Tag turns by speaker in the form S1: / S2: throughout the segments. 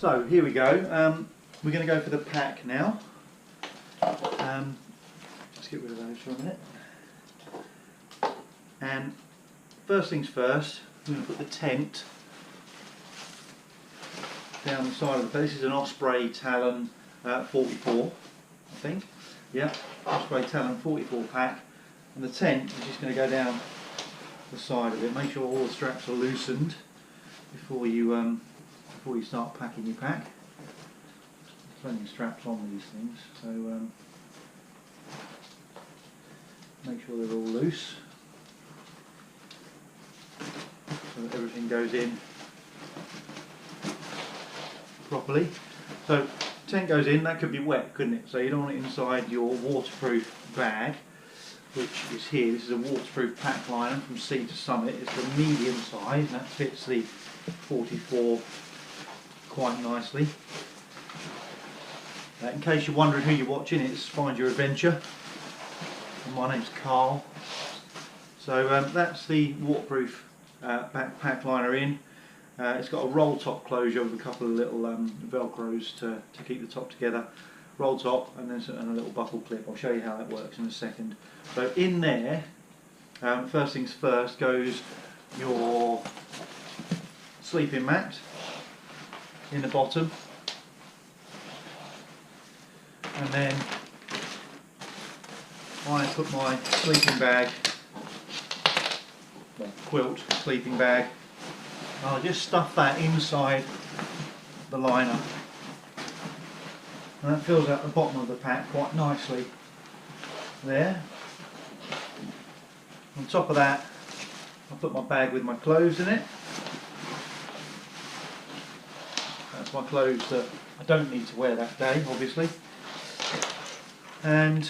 S1: So here we go. We're going to go for the pack now. Let's get rid of those for a minute. And first things first, we're going to put the tent down the side of the bed. This is an Osprey Talon 44, I think. Yeah, Osprey Talon 44 pack. And the tent is just going to go down the side of it. Make sure all the straps are loosened before you start packing your pack. There's plenty of straps on these things, so make sure they're all loose so that everything goes in properly. So tent goes in, that could be wet, couldn't it? So you don't want it inside your waterproof bag, which is here. This is a waterproof pack liner from Sea to Summit. It's the medium size, and that fits the 44 quite nicely. In case you're wondering who you're watching, it's Find Your Adventure. And my name's Carl. So that's the waterproof pack liner in. It's got a roll top closure with a couple of little velcros to keep the top together. Roll top and then a little buckle clip. I'll show you how that works in a second. So in there, first things first, goes your sleeping mat in the bottom, and then I put my sleeping bag, well, quilt sleeping bag, I'll just stuff that inside the liner, and that fills out the bottom of the pack quite nicely there. On top of that, I'll put my bag with my clothes in it. That's my clothes that I don't need to wear that day, obviously. And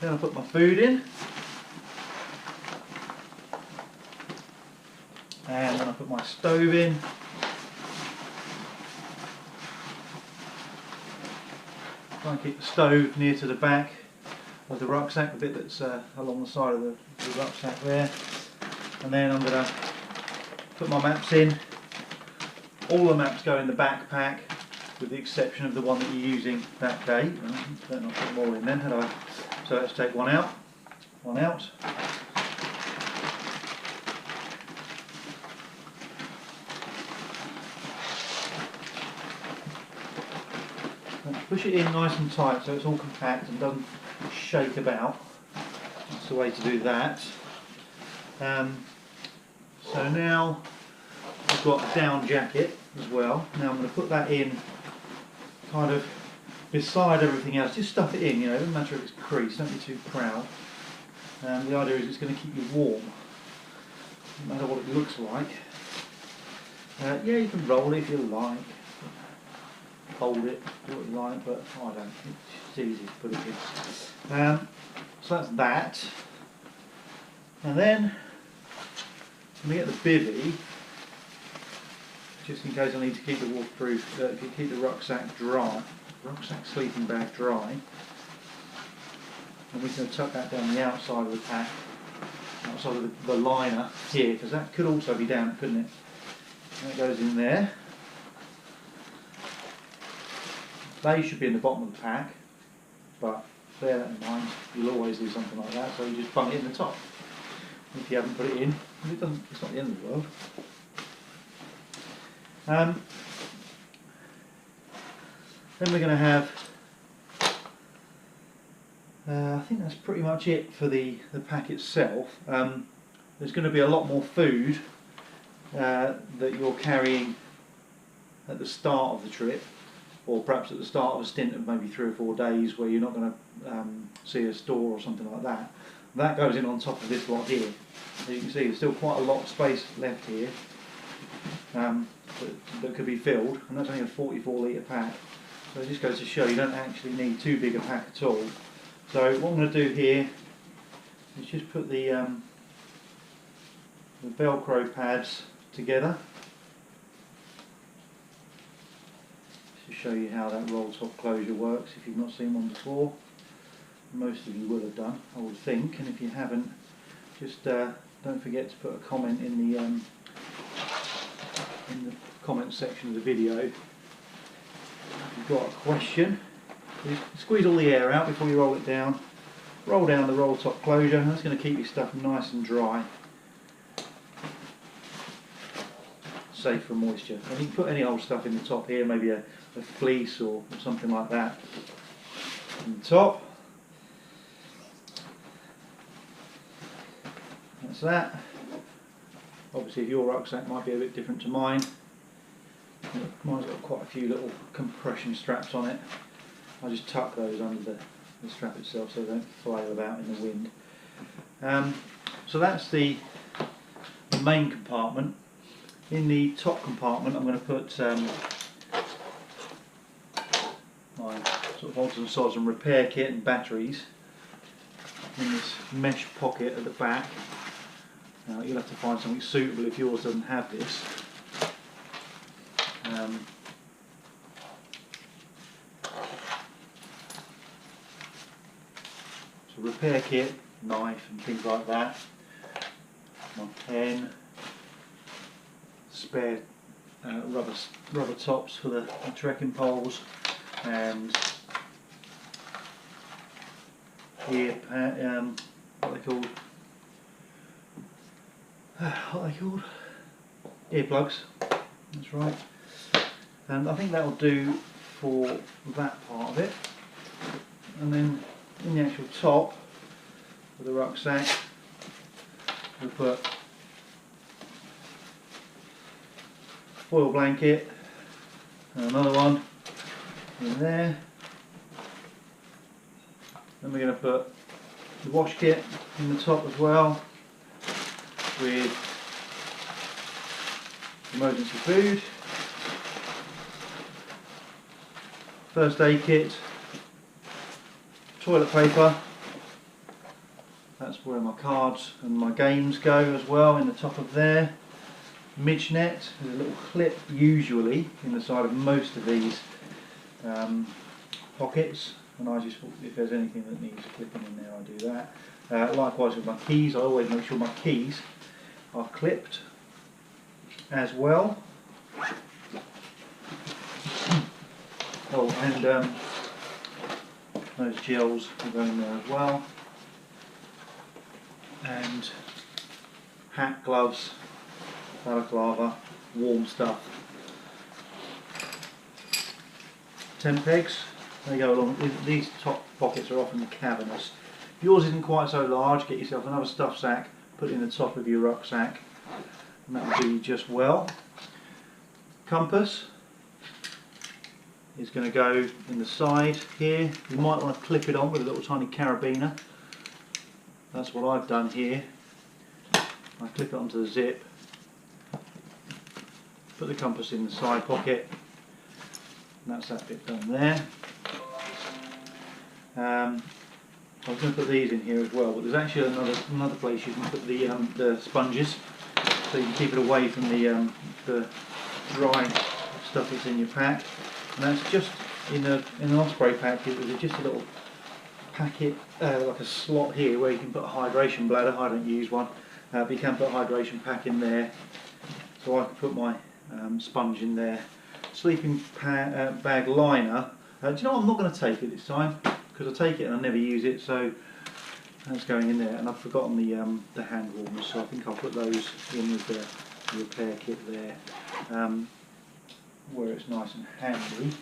S1: then I'll put my food in. And then I'll put my stove in. Try and keep the stove near to the back of the rucksack, the bit that's along the side of the rucksack there. And then I'm going to put my maps in. All the maps go in the backpack, with the exception of the one that you're using that day. Better not put them all in then, had I? So let's take one out. One out. Push it in nice and tight so it's all compact and doesn't shake about. That's the way to do that. So now I've got a down jacket as well. Now I'm going to put that in kind of beside everything else. Just stuff it in, you know, it doesn't matter if it's creased, don't be too proud. The idea is it's going to keep you warm, no matter what it looks like. Yeah, you can roll it if you like. Hold it, do what you like, but I don't. It's easy to put it in. So that's that. And then I'm going to get the bivvy, just in case I need to keep the waterproof, keep the rucksack dry, rucksack sleeping bag dry. And we're going to tuck that down the outside of the pack, outside of the liner here, because that could also be down, couldn't it? That goes in there. They should be in the bottom of the pack, but bear that in mind, you'll always do something like that, so you just bung it in the top. If you haven't put it in, it's not the end of the world. Then we're going to have, I think that's pretty much it for the pack itself. There's going to be a lot more food that you're carrying at the start of the trip, or perhaps at the start of a stint of maybe 3 or 4 days where you're not going to see a store or something like that. That goes in on top of this lot here. So you can see there's still quite a lot of space left here that could be filled, and that's only a 44 litre pack. So it just goes to show you don't actually need too big a pack at all. So what I'm going to do here is just put the Velcro pads together to show you how that roll top closure works if you've not seen one before. Most of you will have done, I would think, and if you haven't, just don't forget to put a comment in the in the comment section of the video. If you've got a question, you squeeze all the air out before you roll it down. Roll down the roll top closure, and that's going to keep your stuff nice and dry, safe from moisture. And you can put any old stuff in the top here, maybe a fleece or something like that in the top. That's that. Obviously your rucksack might be a bit different to mine. Mine's got quite a few little compression straps on it. I just tuck those under the strap itself so they don't flail about in the wind. So that's the main compartment. In the top compartment I'm going to put my sort of odds and sods and repair kit and batteries in this mesh pocket at the back. Now you'll have to find something suitable if yours doesn't have this. So repair kit, knife and things like that, my pen, spare rubber tops for the trekking poles, and here what are they called? Earplugs, that's right. And I think that will do for that part of it. And then in the actual top of the rucksack we'll put a foil blanket and another one in there. Then we're going to put the wash kit in the top as well, with emergency food, first aid kit, toilet paper, that's where my cards and my games go as well, in the top of there, midge net, there's a little clip usually in the side of most of these pockets, and I just, if there's anything that needs clipping in there I do that. Likewise with my keys, I always make sure my keys are clipped as well. Oh, and those gels will go in there as well. And hat, gloves, balaclava, warm stuff. Tent pegs, they go along. These top pockets are often cavernous. If yours isn't quite so large, get yourself another stuff sack, put it in the top of your rucksack, and that will do you just well. Compass is going to go in the side here. You might want to clip it on with a little tiny carabiner. That's what I've done here. I clip it onto the zip, put the compass in the side pocket, and that's that bit done there. I was going to put these in here as well, but there's actually another place you can put the sponges, so you can keep it away from the dry stuff that's in your pack. And that's just in an Osprey pack. There's just a little packet, like a slot here, where you can put a hydration bladder. I don't use one, but you can put a hydration pack in there. So I can put my sponge in there. Sleeping bag liner. Do you know what? I'm not going to take it this time, because I take it and I never use it, so that's going in there. And I've forgotten the hand warmers, so I think I'll put those in with the repair kit there, where it's nice and handy.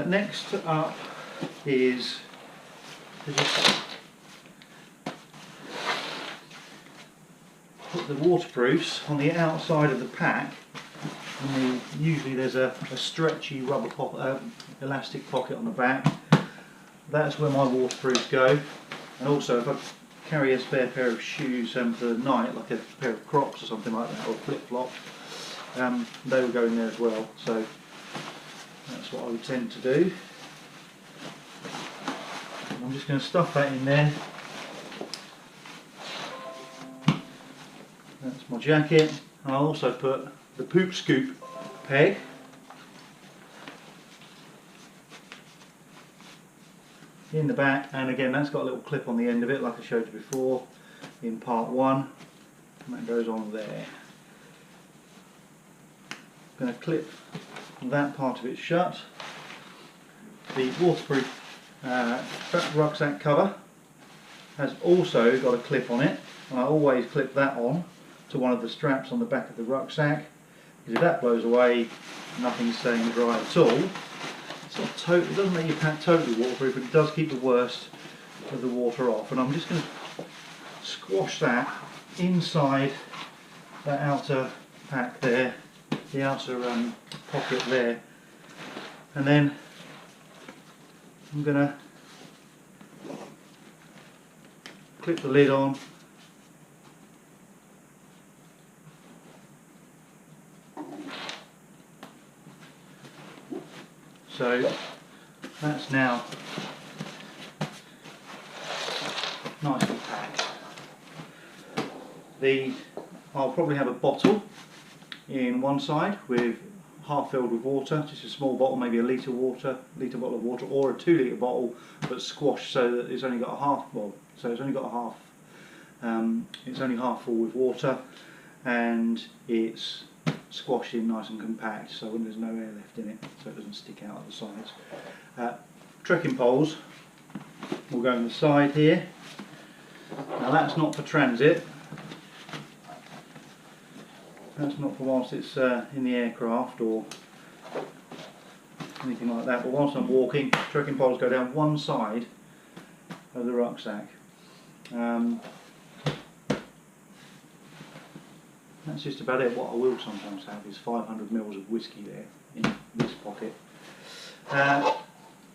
S1: Next up is to just put the waterproofs on the outside of the pack. And usually there's a stretchy rubber elastic pocket on the back. That's where my waterproofs go. And also, if I carry a spare pair of shoes for the night, like a pair of Crocs or something like that, or flip-flop, they will go in there as well. So that's what I would tend to do. I'm just going to stuff that in there. That's my jacket. I'll also put the poop scoop peg in the back, and again that's got a little clip on the end of it like I showed you before in part 1, and that goes on there. I'm going to clip that part of it shut. The waterproof rucksack cover has also got a clip on it, and I always clip that on to one of the straps on the back of the rucksack, because if that blows away, nothing's staying dry at all. It's not totally, it doesn't make your pack totally waterproof, but it does keep the worst of the water off. And I'm just going to squash that inside that outer pack there, the outer pocket there, and then I'm going to clip the lid on. So that's now nicely packed. I'll probably have a bottle in one side with half filled with water, just a small bottle, maybe a litre bottle of water, or a 2 litre bottle, but squashed so that it's only got a half. Well, so it's only got a half. It's only half full with water, and it's squashed in nice and compact, so when there's no air left in it, so it doesn't stick out at the sides. Trekking poles will go on the side here. Now that's not for transit. That's not for whilst it's in the aircraft or anything like that, but whilst I'm walking, trekking poles go down one side of the rucksack. That's just about it. What I will sometimes have is 500 ml of whiskey there in this pocket.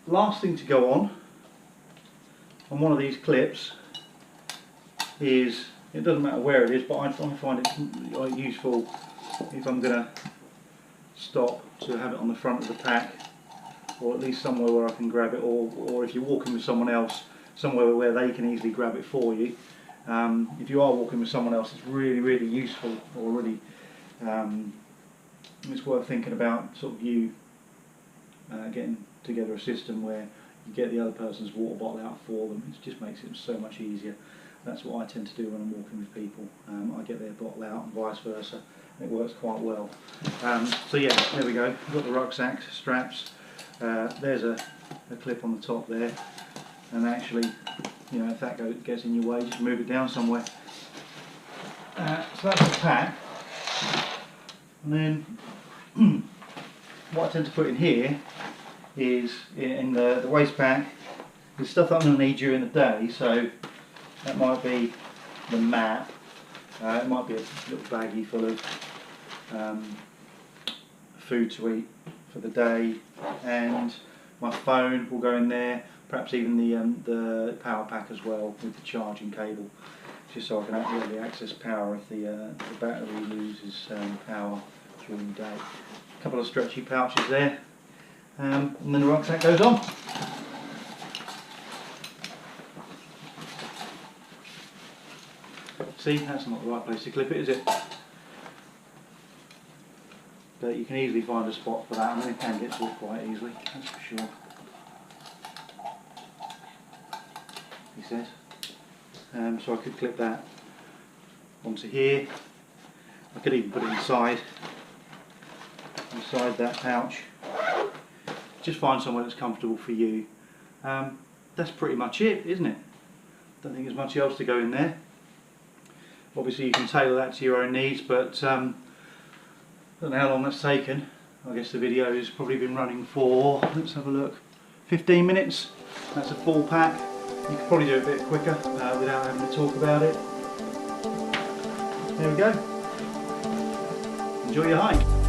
S1: Last thing to go on one of these clips is, it doesn't matter where it is, but I find it useful if I'm going to stop to have it on the front of the pack, or at least somewhere where I can grab it, or if you're walking with someone else, somewhere where they can easily grab it for you. If you are walking with someone else, it's really useful, or really it's worth thinking about sort of you getting together a system where you get the other person's water bottle out for them. It just makes it so much easier. That's what I tend to do when I'm walking with people. I get their bottle out and vice versa. It works quite well. So yeah, there we go. We've got the rucksack straps. There's a clip on the top there, and actually, you know, if that gets in your way, just move it down somewhere. So that's the pack. And then what I tend to put in here is, in the waist pack, is stuff that I'm going to need during the day. So that might be the map, it might be a little baggie full of food to eat for the day, and my phone will go in there, perhaps even the power pack as well with the charging cable, just so I can really access power if the battery loses power during the day. A couple of stretchy pouches there, and then the rucksack goes on. See, that's not the right place to clip it, is it? But you can easily find a spot for that. I mean, you can get to it quite easily, that's for sure. He says. So I could clip that onto here. I could even put it inside that pouch. Just find somewhere that's comfortable for you. That's pretty much it, isn't it? Don't think there's much else to go in there. Obviously you can tailor that to your own needs, but I don't know how long that's taken. I guess the video has probably been running for, let's have a look, 15 minutes. That's a full pack. You could probably do it a bit quicker without having to talk about it. There we go. Enjoy your hike.